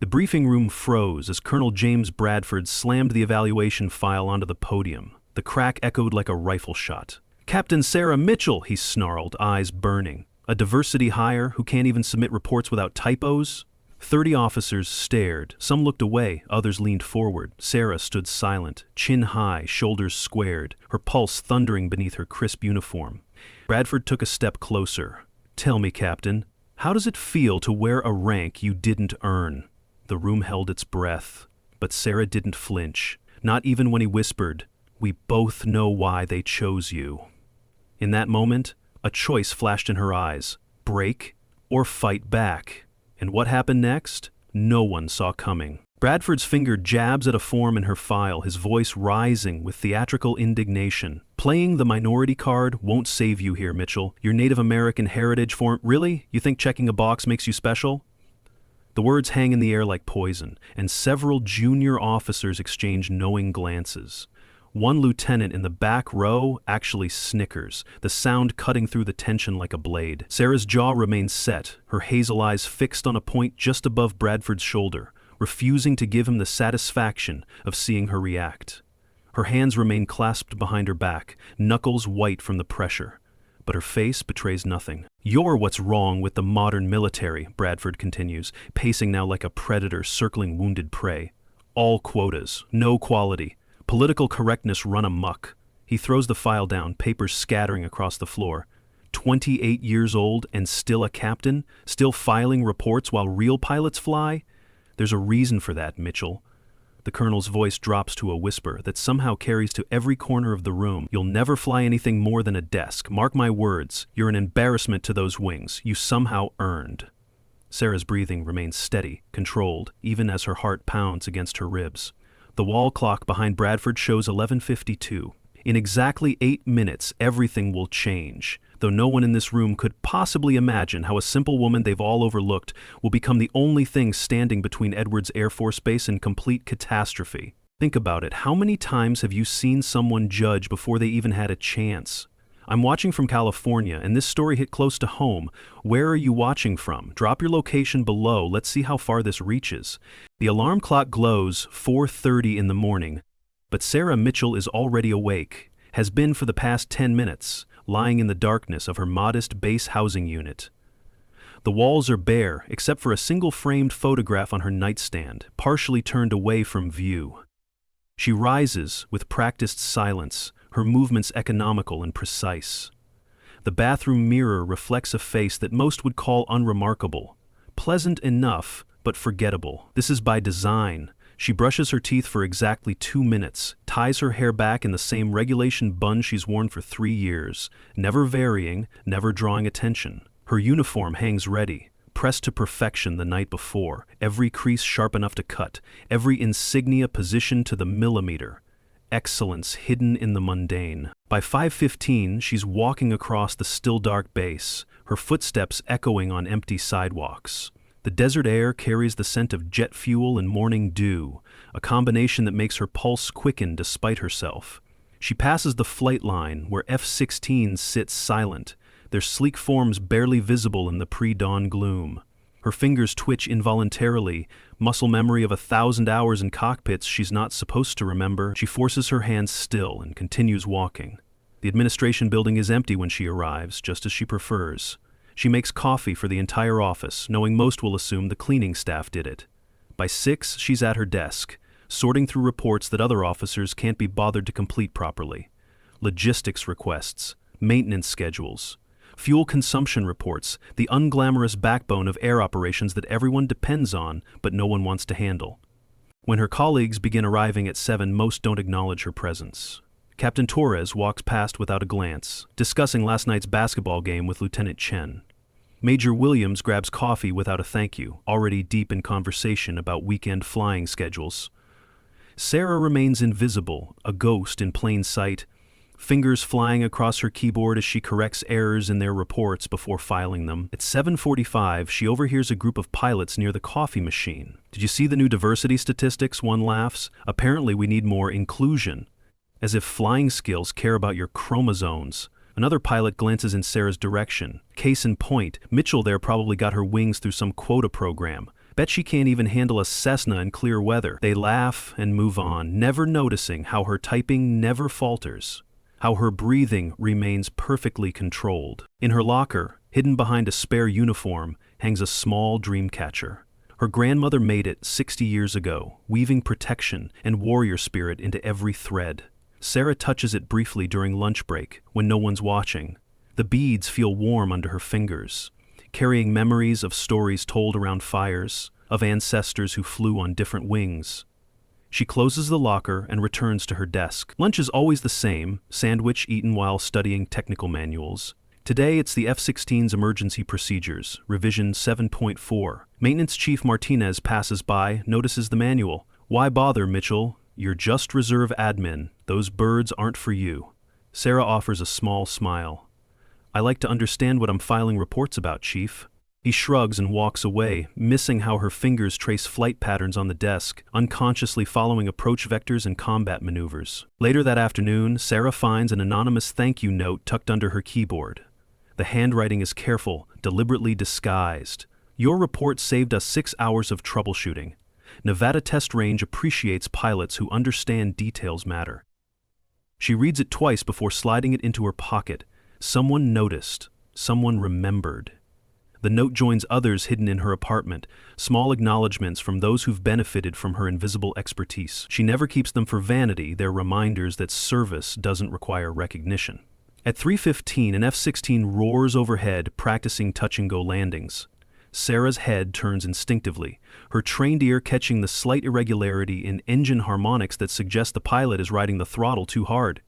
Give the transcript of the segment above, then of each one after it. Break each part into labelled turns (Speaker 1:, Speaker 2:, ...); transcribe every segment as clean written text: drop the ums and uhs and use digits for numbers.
Speaker 1: The briefing room froze as Colonel James Bradford slammed the evaluation file onto the podium. The crack echoed like a rifle shot. "Captain Sarah Mitchell," he snarled, eyes burning. "A diversity hire who can't even submit reports without typos?" 30 officers stared. Some looked away, others leaned forward. Sarah stood silent, chin high, shoulders squared, her pulse thundering beneath her crisp uniform. Bradford took a step closer. "Tell me, Captain, how does it feel to wear a rank you didn't earn?" The room held its breath, but Sarah didn't flinch, not even when he whispered, "We both know why they chose you." In that moment, a choice flashed in her eyes: break or fight back. And what happened next? No one saw coming. Bradford's finger jabs at a form in her file, his voice rising with theatrical indignation. "Playing the minority card won't save you here, Mitchell. Your Native American heritage form— Really? You think checking a box makes you special?" The words hang in the air like poison, and several junior officers exchange knowing glances. One lieutenant in the back row actually snickers, the sound cutting through the tension like a blade. Sarah's jaw remains set, her hazel eyes fixed on a point just above Bradford's shoulder, refusing to give him the satisfaction of seeing her react. Her hands remain clasped behind her back, knuckles white from the pressure. But her face betrays nothing. "You're what's wrong with the modern military," Bradford continues, pacing now like a predator circling wounded prey. "All quotas, no quality. Political correctness run amok." He throws the file down, papers scattering across the floor. 28 years old and still a captain? Still filing reports while real pilots fly? There's a reason for that, Mitchell. The colonel's voice drops to a whisper that somehow carries to every corner of the room. "You'll never fly anything more than a desk. Mark my words. You're an embarrassment to those wings. You somehow earned." Sarah's breathing remains steady, controlled, even as her heart pounds against her ribs. The wall clock behind Bradford shows 11:52. In exactly 8 minutes, everything will change, though no one in this room could possibly imagine how a simple woman they've all overlooked will become the only thing standing between Edwards Air Force Base and complete catastrophe. Think about it. How many times have you seen someone judge before they even had a chance? I'm watching from California, and this story hit close to home. Where are you watching from? Drop your location below. Let's see how far this reaches. The alarm clock glows 4:30 in the morning, but Sarah Mitchell is already awake, has been for the past 10 minutes, lying in the darkness of her modest base housing unit. The walls are bare, except for a single framed photograph on her nightstand, partially turned away from view. She rises with practiced silence, her movements economical and precise. The bathroom mirror reflects a face that most would call unremarkable, pleasant enough, but forgettable. This is by design. She brushes her teeth for exactly 2 minutes, ties her hair back in the same regulation bun she's worn for 3 years, never varying, never drawing attention. Her uniform hangs ready, pressed to perfection the night before, every crease sharp enough to cut, every insignia positioned to the millimeter. Excellence hidden in the mundane. By 5:15, she's walking across the still dark base, her footsteps echoing on empty sidewalks. The desert air carries the scent of jet fuel and morning dew, a combination that makes her pulse quicken despite herself. She passes the flight line where F-16s sit silent, their sleek forms barely visible in the pre-dawn gloom. Her fingers twitch involuntarily, muscle memory of 1,000 hours in cockpits she's not supposed to remember. She forces her hands still and continues walking. The administration building is empty when she arrives, just as she prefers. She makes coffee for the entire office, knowing most will assume the cleaning staff did it. By 6, she's at her desk, sorting through reports that other officers can't be bothered to complete properly. Logistics requests, maintenance schedules, fuel consumption reports, the unglamorous backbone of air operations that everyone depends on, but no one wants to handle. When her colleagues begin arriving at 7, most don't acknowledge her presence. Captain Torres walks past without a glance, discussing last night's basketball game with Lieutenant Chen. Major Williams grabs coffee without a thank you, already deep in conversation about weekend flying schedules. Sarah remains invisible, a ghost in plain sight, fingers flying across her keyboard as she corrects errors in their reports before filing them. At 7:45, she overhears a group of pilots near the coffee machine. "Did you see the new diversity statistics?" one laughs. "Apparently we need more inclusion." As if flying skills care about your chromosomes. Another pilot glances in Sarah's direction. Case in point, Mitchell there probably got her wings through some quota program. Bet she can't even handle a Cessna in clear weather. They laugh and move on, never noticing how her typing never falters, how her breathing remains perfectly controlled. In her locker, hidden behind a spare uniform, hangs a small dream catcher. Her grandmother made it 60 years ago, weaving protection and warrior spirit into every thread. Sarah touches it briefly during lunch break, when no one's watching. The beads feel warm under her fingers, carrying memories of stories told around fires, of ancestors who flew on different wings. She closes the locker and returns to her desk. Lunch is always the same, sandwich eaten while studying technical manuals. Today it's the F-16's emergency procedures, revision 7.4. Maintenance Chief Martinez passes by, notices the manual. "Why bother, Mitchell? You're just reserve admin. Those birds aren't for you." Sarah offers a small smile. "I like to understand what I'm filing reports about, Chief." He shrugs and walks away, missing how her fingers trace flight patterns on the desk, unconsciously following approach vectors and combat maneuvers. Later that afternoon, Sarah finds an anonymous thank you note tucked under her keyboard. The handwriting is careful, deliberately disguised. "Your report saved us 6 hours of troubleshooting. Nevada Test Range appreciates pilots who understand details matter." She reads it twice before sliding it into her pocket. Someone noticed. Someone remembered. The note joins others hidden in her apartment, small acknowledgments from those who've benefited from her invisible expertise. She never keeps them for vanity, they're reminders that service doesn't require recognition. At 3:15, an F-16 roars overhead, practicing touch-and-go landings. Sarah's head turns instinctively, her trained ear catching the slight irregularity in engine harmonics that suggest the pilot is riding the throttle too hard.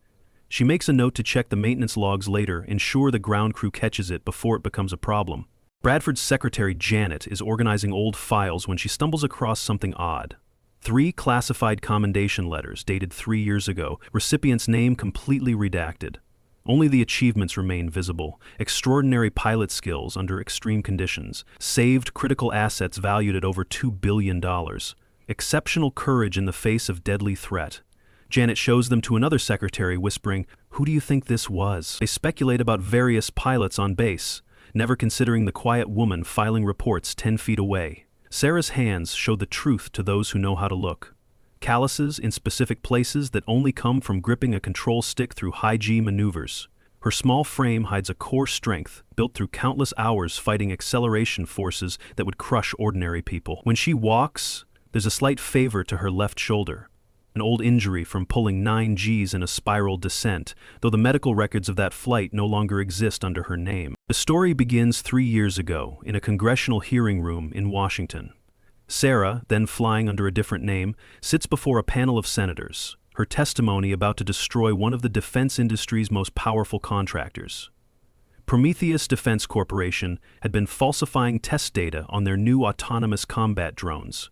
Speaker 1: She makes a note to check the maintenance logs later, ensure the ground crew catches it before it becomes a problem. Bradford's secretary, Janet, is organizing old files when she stumbles across something odd. 3 classified commendation letters dated 3 years ago, recipient's name completely redacted. Only the achievements remain visible: extraordinary pilot skills under extreme conditions, saved critical assets valued at over $2 billion, exceptional courage in the face of deadly threat. Janet shows them to another secretary, whispering, "Who do you think this was?" They speculate about various pilots on base, never considering the quiet woman filing reports 10 feet away. Sarah's hands show the truth to those who know how to look. Calluses in specific places that only come from gripping a control stick through high-G maneuvers. Her small frame hides a core strength built through countless hours fighting acceleration forces that would crush ordinary people. When she walks, there's a slight favor to her left shoulder, an old injury from pulling 9 Gs in a spiral descent, though the medical records of that flight no longer exist under her name. The story begins 3 years ago in a congressional hearing room in Washington. Sarah, then flying under a different name, sits before a panel of senators, her testimony about to destroy one of the defense industry's most powerful contractors. Prometheus Defense Corporation had been falsifying test data on their new autonomous combat drones,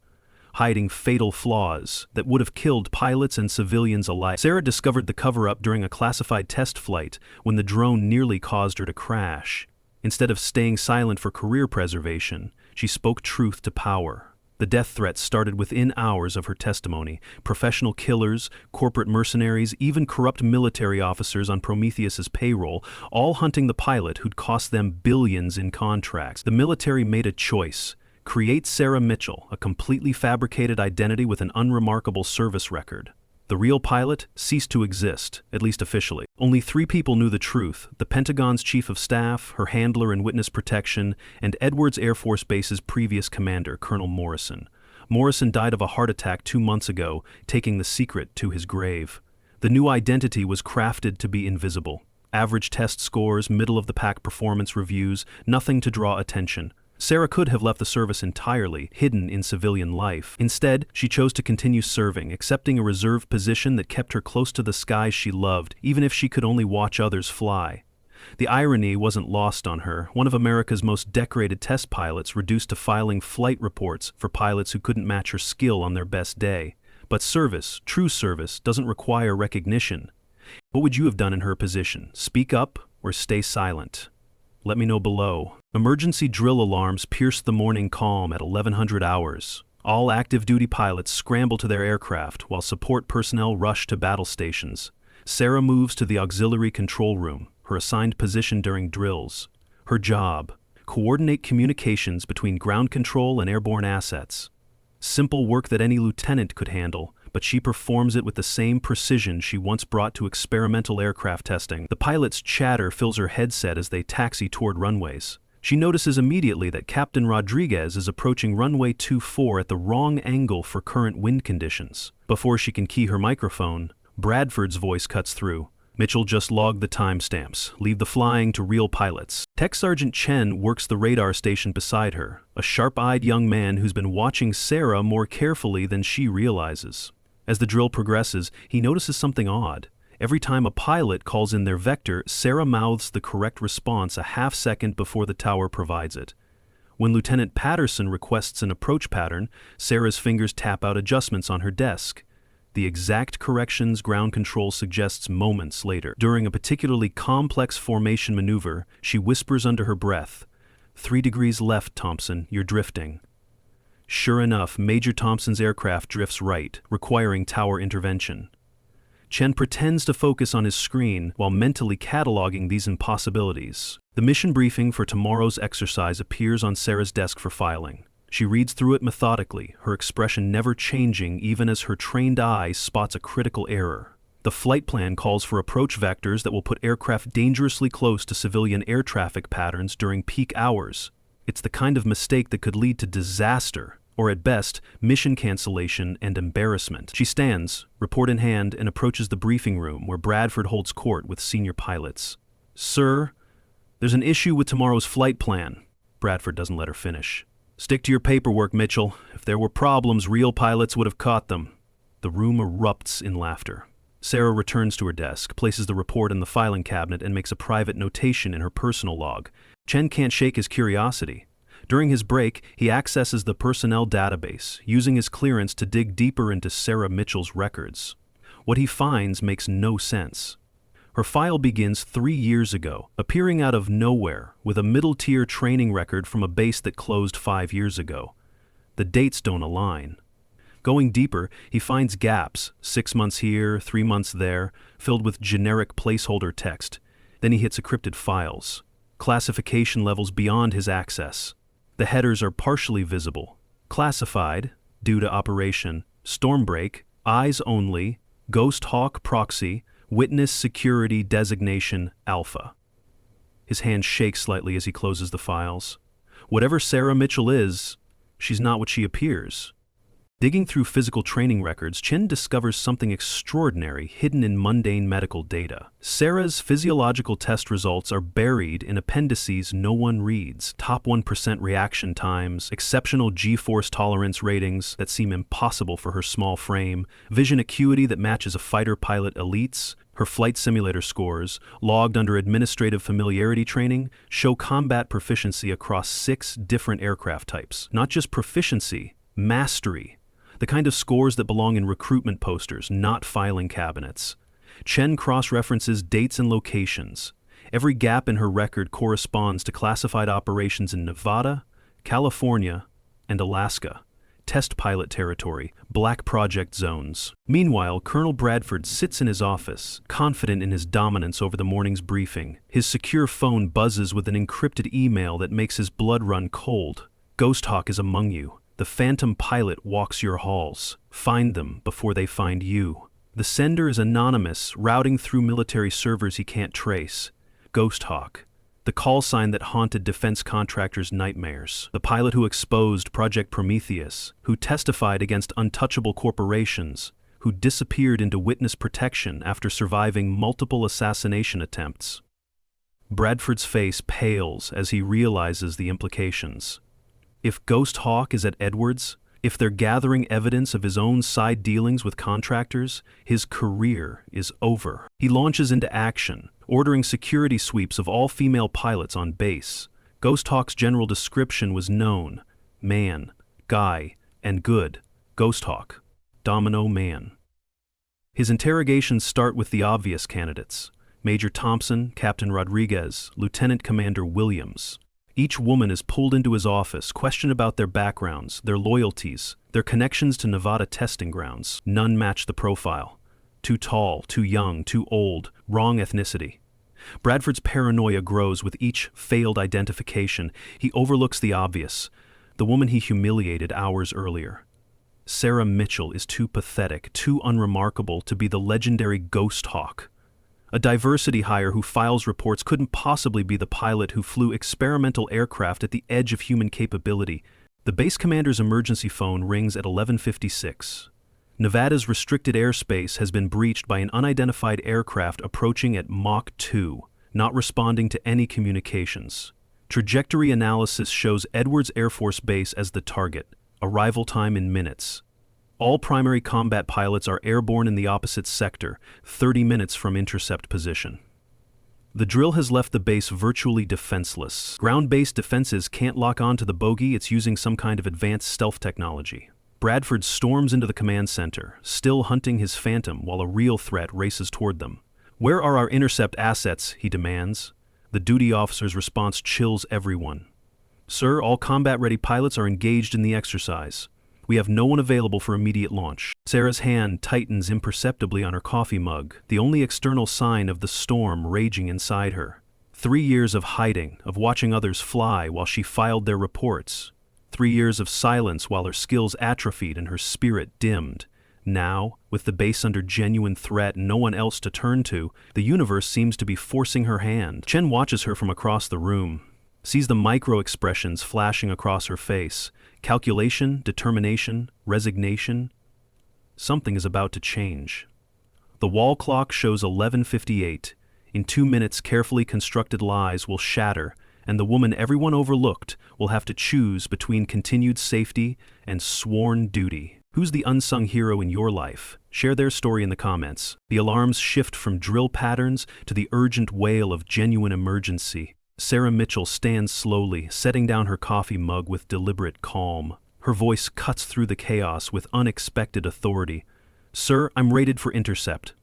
Speaker 1: hiding fatal flaws that would have killed pilots and civilians alike. Sarah discovered the cover-up during a classified test flight when the drone nearly caused her to crash. Instead of staying silent for career preservation, she spoke truth to power. The death threats started within hours of her testimony. Professional killers, corporate mercenaries, even corrupt military officers on Prometheus's payroll, all hunting the pilot who'd cost them billions in contracts. The military made a choice: create Sarah Mitchell, a completely fabricated identity with an unremarkable service record. The real pilot ceased to exist, at least officially. Only 3 people knew the truth: the Pentagon's chief of staff, her handler in witness protection, and Edwards Air Force Base's previous commander, Colonel Morrison. Morrison died of a heart attack 2 months ago, taking the secret to his grave. The new identity was crafted to be invisible. Average test scores, middle-of-the-pack performance reviews, nothing to draw attention. Sarah could have left the service entirely, hidden in civilian life. Instead, she chose to continue serving, accepting a reserve position that kept her close to the skies she loved, even if she could only watch others fly. The irony wasn't lost on her. One of America's most decorated test pilots reduced to filing flight reports for pilots who couldn't match her skill on their best day. But service, true service, doesn't require recognition. What would you have done in her position? Speak up or stay silent? Let me know below. Emergency drill alarms pierced the morning calm at 1100 hours. All active duty pilots scramble to their aircraft while support personnel rush to battle stations. Sarah moves to the auxiliary control room, her assigned position during drills. Her job: coordinate communications between ground control and airborne assets. Simple work that any lieutenant could handle, but she performs it with the same precision she once brought to experimental aircraft testing. The pilot's chatter fills her headset as they taxi toward runways. She notices immediately that Captain Rodriguez is approaching runway 24 at the wrong angle for current wind conditions. Before she can key her microphone, Bradford's voice cuts through. Mitchell just logged the timestamps. Leave the flying to real pilots. Tech Sergeant Chen works the radar station beside her, a sharp-eyed young man who's been watching Sarah more carefully than she realizes. As the drill progresses, he notices something odd. Every time a pilot calls in their vector, Sarah mouths the correct response a half second before the tower provides it. When Lieutenant Patterson requests an approach pattern, Sarah's fingers tap out adjustments on her desk. The exact corrections ground control suggests moments later. During a particularly complex formation maneuver, she whispers under her breath, 3 degrees left, Thompson, you're drifting. Sure enough, Major Thompson's aircraft drifts right, requiring tower intervention. Chen pretends to focus on his screen while mentally cataloging these impossibilities. The mission briefing for tomorrow's exercise appears on Sarah's desk for filing. She reads through it methodically, her expression never changing even as her trained eye spots a critical error. The flight plan calls for approach vectors that will put aircraft dangerously close to civilian air traffic patterns during peak hours. It's the kind of mistake that could lead to disaster, or at best, mission cancellation and embarrassment. She stands, report in hand, and approaches the briefing room where Bradford holds court with senior pilots. Sir, there's an issue with tomorrow's flight plan. Bradford doesn't let her finish. Stick to your paperwork, Mitchell. If there were problems, real pilots would have caught them. The room erupts in laughter. Sarah returns to her desk, places the report in the filing cabinet, and makes a private notation in her personal log. Chen can't shake his curiosity. During his break, he accesses the personnel database, using his clearance to dig deeper into Sarah Mitchell's records. What he finds makes no sense. Her file begins 3 years ago, appearing out of nowhere, with a middle-tier training record from a base that closed 5 years ago. The dates don't align. Going deeper, he finds gaps, 6 months here, 3 months there, filled with generic placeholder text. Then he hits encrypted files, classification levels beyond his access. The headers are partially visible. Classified, due to operation, Stormbreak, Eyes Only, Ghost Hawk Proxy, Witness Security Designation Alpha. His hand shakes slightly as he closes the files. Whatever Sarah Mitchell is, she's not what she appears. Digging through physical training records, Chen discovers something extraordinary hidden in mundane medical data. Sarah's physiological test results are buried in appendices no one reads. Top 1% reaction times, exceptional G-force tolerance ratings that seem impossible for her small frame, vision acuity that matches a fighter pilot elite's. Her flight simulator scores, logged under administrative familiarity training, show combat proficiency across 6 different aircraft types. Not just proficiency, mastery. The kind of scores that belong in recruitment posters, not filing cabinets. Chen cross-references dates and locations. Every gap in her record corresponds to classified operations in Nevada, California, and Alaska. Test pilot territory, black project zones. Meanwhile, Colonel Bradford sits in his office, confident in his dominance over the morning's briefing. His secure phone buzzes with an encrypted email that makes his blood run cold. Ghost Hawk is among you. The phantom pilot walks your halls. Find them before they find you. The sender is anonymous, routing through military servers he can't trace. Ghost Hawk, the call sign that haunted defense contractors' nightmares. The pilot who exposed Project Prometheus, who testified against untouchable corporations, who disappeared into witness protection after surviving multiple assassination attempts. Bradford's face pales as he realizes the implications. If Ghost Hawk is at Edwards, if they're gathering evidence of his own side dealings with contractors, his career is over. He launches into action, ordering security sweeps of all female pilots on base. Ghost Hawk's general description was known: man, guy, and good. Ghost Hawk, Domino Man. His interrogations start with the obvious candidates: Major Thompson, Captain Rodriguez, Lieutenant Commander Williams. Each woman is pulled into his office, questioned about their backgrounds, their loyalties, their connections to Nevada testing grounds. None match the profile. Too tall, too young, too old, wrong ethnicity. Bradford's paranoia grows with each failed identification. He overlooks the obvious, the woman he humiliated hours earlier. Sarah Mitchell is too pathetic, too unremarkable to be the legendary Ghost Hawk. A diversity hire who files reports couldn't possibly be the pilot who flew experimental aircraft at the edge of human capability. The base commander's emergency phone rings at 11:56. Nevada's restricted airspace has been breached by an unidentified aircraft approaching at Mach 2, not responding to any communications. Trajectory analysis shows Edwards Air Force Base as the target, arrival time in minutes. All primary combat pilots are airborne in the opposite sector, 30 minutes from intercept position. The drill has left the base virtually defenseless. Ground-based defenses can't lock on to the bogey, it's using some kind of advanced stealth technology. Bradford storms into the command center, still hunting his phantom while a real threat races toward them. "Where are our intercept assets?" he demands. The duty officer's response chills everyone. "Sir, all combat-ready pilots are engaged in the exercise. We have no one available for immediate launch." Sarah's hand tightens imperceptibly on her coffee mug, the only external sign of the storm raging inside her. 3 years of hiding, of watching others fly while she filed their reports. 3 years of silence while her skills atrophied and her spirit dimmed. Now, with the base under genuine threat and no one else to turn to, the universe seems to be forcing her hand. Chen watches her from across the room, sees the micro-expressions flashing across her face. Calculation, determination, resignation. Something is about to change. The wall clock shows 11:58. In 2 minutes, carefully constructed lies will shatter, and the woman everyone overlooked will have to choose between continued safety and sworn duty. Who's the unsung hero in your life? Share their story in the comments. The alarms shift from drill patterns to the urgent wail of genuine emergency. Sarah Mitchell stands slowly, setting down her coffee mug with deliberate calm. Her voice cuts through the chaos with unexpected authority. "Sir, I'm rated for intercept."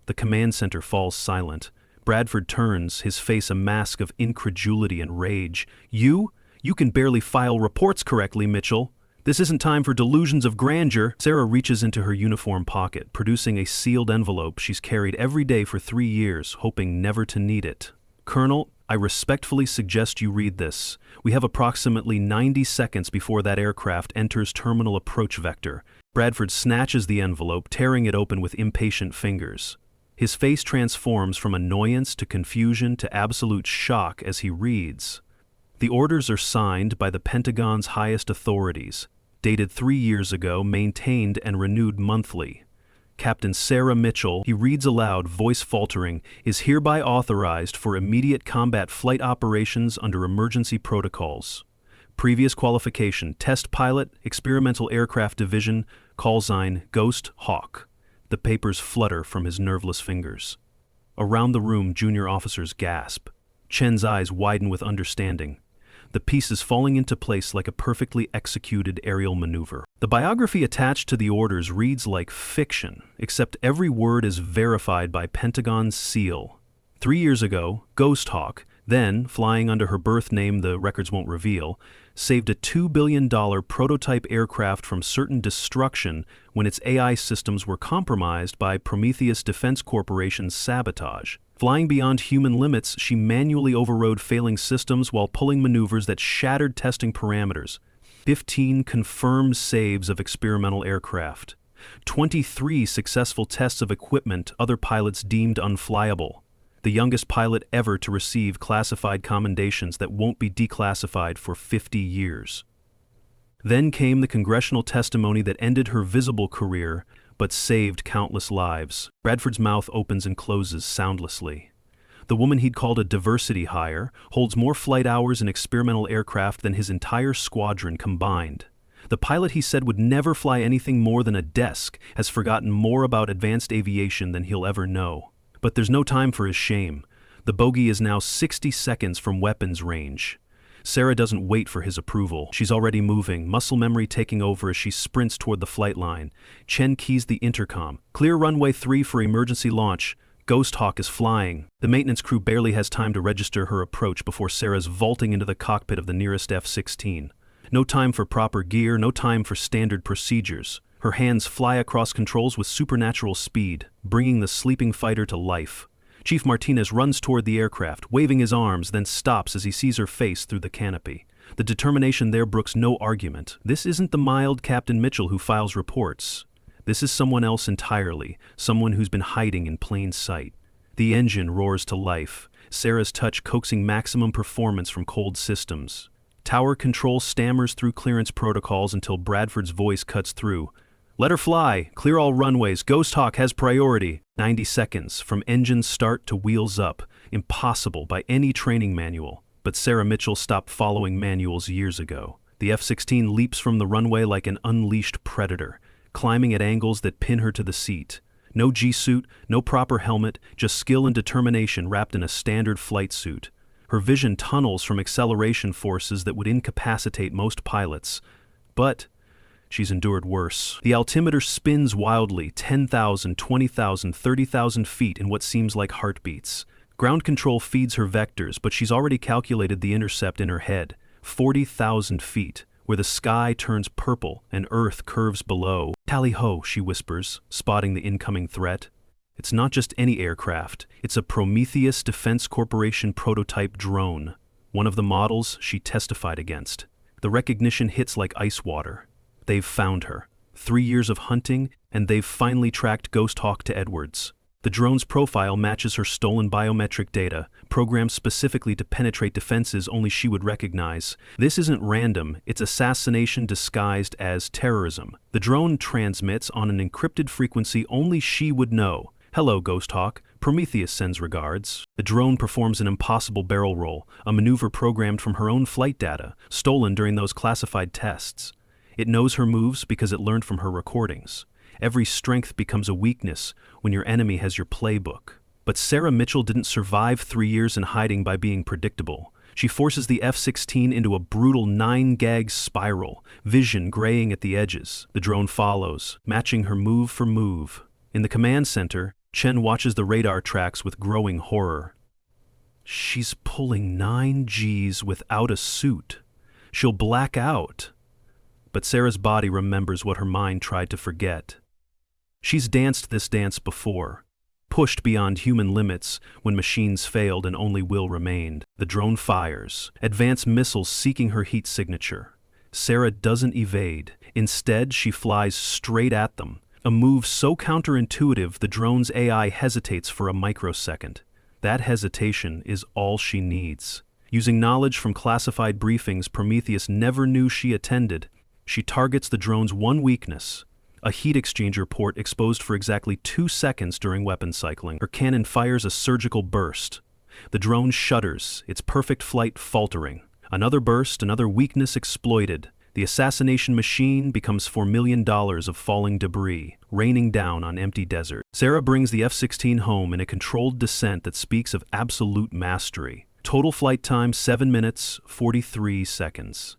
Speaker 1: The command center falls silent. Bradford turns, his face a mask of incredulity and rage. You? You can barely file reports correctly, Mitchell. This isn't time for delusions of grandeur." Sarah reaches into her uniform pocket, producing a sealed envelope she's carried every day for 3 years, hoping never to need it. "Colonel, I respectfully suggest you read this. We have approximately 90 seconds before that aircraft enters terminal approach vector." Bradford snatches the envelope, tearing it open with impatient fingers. His face transforms from annoyance to confusion to absolute shock as he reads. The orders are signed by the Pentagon's highest authorities, dated 3 years ago, maintained and renewed monthly. Captain Sarah Mitchell, he reads aloud, voice faltering, is hereby authorized for immediate combat flight operations under emergency protocols. Previous qualification, test pilot, experimental aircraft division, call sign, Ghost Hawk. The papers flutter from his nerveless fingers. Around the room, junior officers gasp. Chen's eyes widen with understanding. The pieces falling into place like a perfectly executed aerial maneuver. The biography attached to the orders reads like fiction, except every word is verified by Pentagon's seal. 3 years ago, Ghost Hawk, then flying under her birth name the records won't reveal, saved a $2 billion prototype aircraft from certain destruction when its AI systems were compromised by Prometheus Defense Corporation's sabotage. Flying beyond human limits, she manually overrode failing systems while pulling maneuvers that shattered testing parameters. 15 confirmed saves of experimental aircraft. 23 successful tests of equipment other pilots deemed unflyable. The youngest pilot ever to receive classified commendations that won't be declassified for 50 years. Then came the congressional testimony that ended her visible career, but saved countless lives. Bradford's mouth opens and closes soundlessly. The woman he'd called a diversity hire holds more flight hours in experimental aircraft than his entire squadron combined. The pilot he said would never fly anything more than a desk has forgotten more about advanced aviation than he'll ever know. But there's no time for his shame. The bogey is now 60 seconds from weapons range. Sarah doesn't wait for his approval. She's already moving, muscle memory taking over as she sprints toward the flight line. Chen keys the intercom. "Clear runway 3 for emergency launch. Ghost Hawk is flying." The maintenance crew barely has time to register her approach before Sarah's vaulting into the cockpit of the nearest F-16. No time for proper gear, no time for standard procedures. Her hands fly across controls with supernatural speed, bringing the sleeping fighter to life. Chief Martinez runs toward the aircraft, waving his arms, then stops as he sees her face through the canopy. The determination there brooks no argument. This isn't the mild Captain Mitchell who files reports. This is someone else entirely, someone who's been hiding in plain sight. The engine roars to life, Sarah's touch coaxing maximum performance from cold systems. Tower control stammers through clearance protocols until Bradford's voice cuts through. "Let her fly, clear all runways, Ghost Hawk has priority." 90 seconds, from engine start to wheels up, impossible by any training manual. But Sarah Mitchell stopped following manuals years ago. The F-16 leaps from the runway like an unleashed predator, climbing at angles that pin her to the seat. No G-suit, no proper helmet, just skill and determination wrapped in a standard flight suit. Her vision tunnels from acceleration forces that would incapacitate most pilots. But she's endured worse. The altimeter spins wildly, 10,000, 20,000, 30,000 feet in what seems like heartbeats. Ground control feeds her vectors, but she's already calculated the intercept in her head. 40,000 feet, where the sky turns purple and Earth curves below. "Tally-ho," she whispers, spotting the incoming threat. It's not just any aircraft. It's a Prometheus Defense Corporation prototype drone, one of the models she testified against. The recognition hits like ice water. They've found her. 3 years of hunting, and they've finally tracked Ghost Hawk to Edwards. The drone's profile matches her stolen biometric data, programmed specifically to penetrate defenses only she would recognize. This isn't random, it's assassination disguised as terrorism. The drone transmits on an encrypted frequency only she would know. "Hello, Ghost Hawk. Prometheus sends regards." The drone performs an impossible barrel roll, a maneuver programmed from her own flight data, stolen during those classified tests. It knows her moves because it learned from her recordings. Every strength becomes a weakness when your enemy has your playbook. But Sarah Mitchell didn't survive 3 years in hiding by being predictable. She forces the F-16 into a brutal 9-gag spiral, vision graying at the edges. The drone follows, matching her move for move. In the command center, Chen watches the radar tracks with growing horror. She's pulling 9 Gs without a suit. She'll black out. But Sarah's body remembers what her mind tried to forget. She's danced this dance before, pushed beyond human limits when machines failed and only will remained. The drone fires, advanced missiles seeking her heat signature. Sarah doesn't evade. Instead, she flies straight at them, a move so counterintuitive the drone's AI hesitates for a microsecond. That hesitation is all she needs. Using knowledge from classified briefings Prometheus never knew she attended, she targets the drone's one weakness, a heat exchanger port exposed for exactly 2 seconds during weapon cycling. Her cannon fires a surgical burst. The drone shudders, its perfect flight faltering. Another burst, another weakness exploited. The assassination machine becomes $4 million of falling debris, raining down on empty desert. Sarah brings the F-16 home in a controlled descent that speaks of absolute mastery. Total flight time 7 minutes, 43 seconds.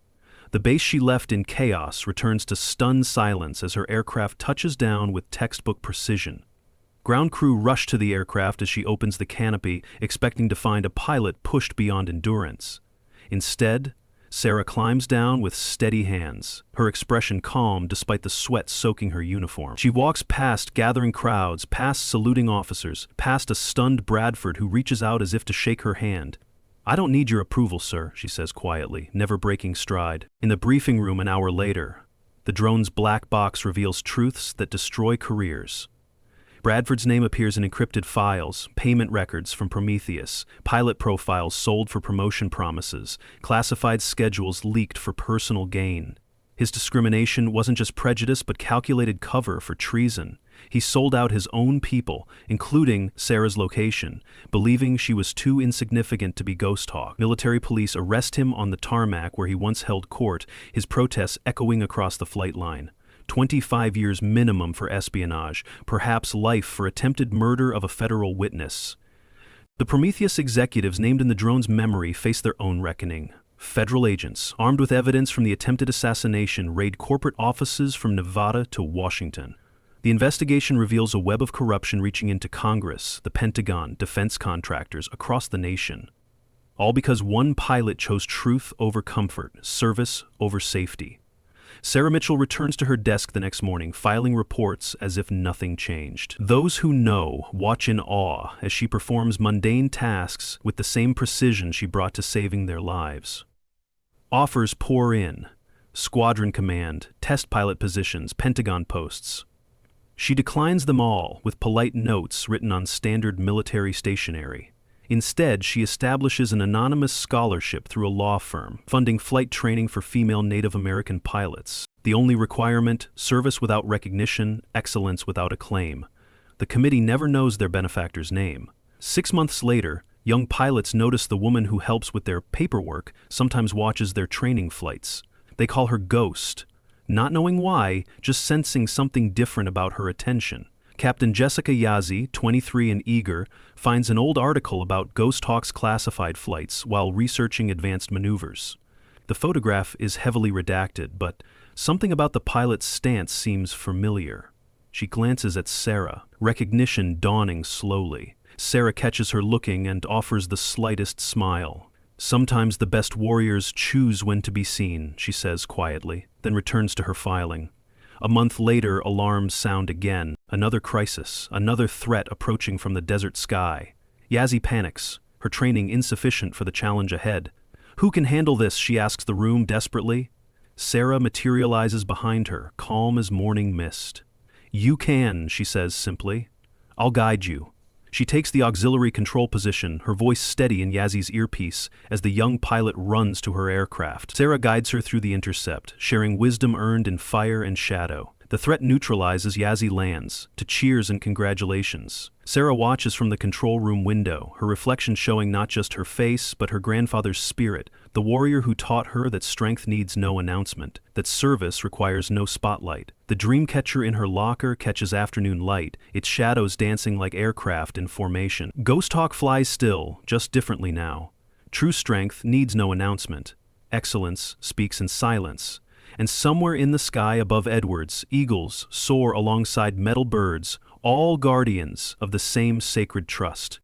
Speaker 1: The base she left in chaos returns to stunned silence as her aircraft touches down with textbook precision. Ground crew rush to the aircraft as she opens the canopy, expecting to find a pilot pushed beyond endurance. Instead, Sarah climbs down with steady hands, her expression calm despite the sweat soaking her uniform. She walks past gathering crowds, past saluting officers, past a stunned Bradford who reaches out as if to shake her hand. "I don't need your approval, sir," she says quietly, never breaking stride. In the briefing room an hour later, the drone's black box reveals truths that destroy careers. Bradford's name appears in encrypted files, payment records from Prometheus, pilot profiles sold for promotion promises, classified schedules leaked for personal gain. His discrimination wasn't just prejudice but calculated cover for treason. He sold out his own people, including Sarah's location, believing she was too insignificant to be Ghost Hawk. Military police arrest him on the tarmac where he once held court, his protests echoing across the flight line. 25 years minimum for espionage, perhaps life for attempted murder of a federal witness. The Prometheus executives named in the drone's memory face their own reckoning. Federal agents, armed with evidence from the attempted assassination, raid corporate offices from Nevada to Washington. The investigation reveals a web of corruption reaching into Congress, the Pentagon, defense contractors across the nation. All because one pilot chose truth over comfort, service over safety. Sarah Mitchell returns to her desk the next morning, filing reports as if nothing changed. Those who know watch in awe as she performs mundane tasks with the same precision she brought to saving their lives. Offers pour in: squadron command, test pilot positions, Pentagon posts. She declines them all with polite notes written on standard military stationery. Instead, she establishes an anonymous scholarship through a law firm, funding flight training for female Native American pilots. The only requirement: service without recognition, excellence without acclaim. The committee never knows their benefactor's name. 6 months later, young pilots notice the woman who helps with their paperwork sometimes watches their training flights. They call her Ghost, not knowing why, just sensing something different about her attention. Captain Jessica Yazzie, 23 and eager, finds an old article about Ghost Hawk's classified flights while researching advanced maneuvers. The photograph is heavily redacted, but something about the pilot's stance seems familiar. She glances at Sarah, recognition dawning slowly. Sarah catches her looking and offers the slightest smile. "Sometimes the best warriors choose when to be seen," she says quietly, then returns to her filing. A month later, alarms sound again. Another crisis, another threat approaching from the desert sky. Yazzie panics, her training insufficient for the challenge ahead. "Who can handle this?" she asks the room desperately. Sarah materializes behind her, calm as morning mist. "You can," she says simply. "I'll guide you." She takes the auxiliary control position, her voice steady in Yazzie's earpiece as the young pilot runs to her aircraft. Sarah guides her through the intercept, sharing wisdom earned in fire and shadow. The threat neutralizes. Yazzie lands, to cheers and congratulations. Sarah watches from the control room window, her reflection showing not just her face, but her grandfather's spirit, the warrior who taught her that strength needs no announcement, that service requires no spotlight. The dream catcher in her locker catches afternoon light, its shadows dancing like aircraft in formation. Ghost Hawk flies still, just differently now. True strength needs no announcement. Excellence speaks in silence. And somewhere in the sky above Edwards, eagles soar alongside metal birds, all guardians of the same sacred trust.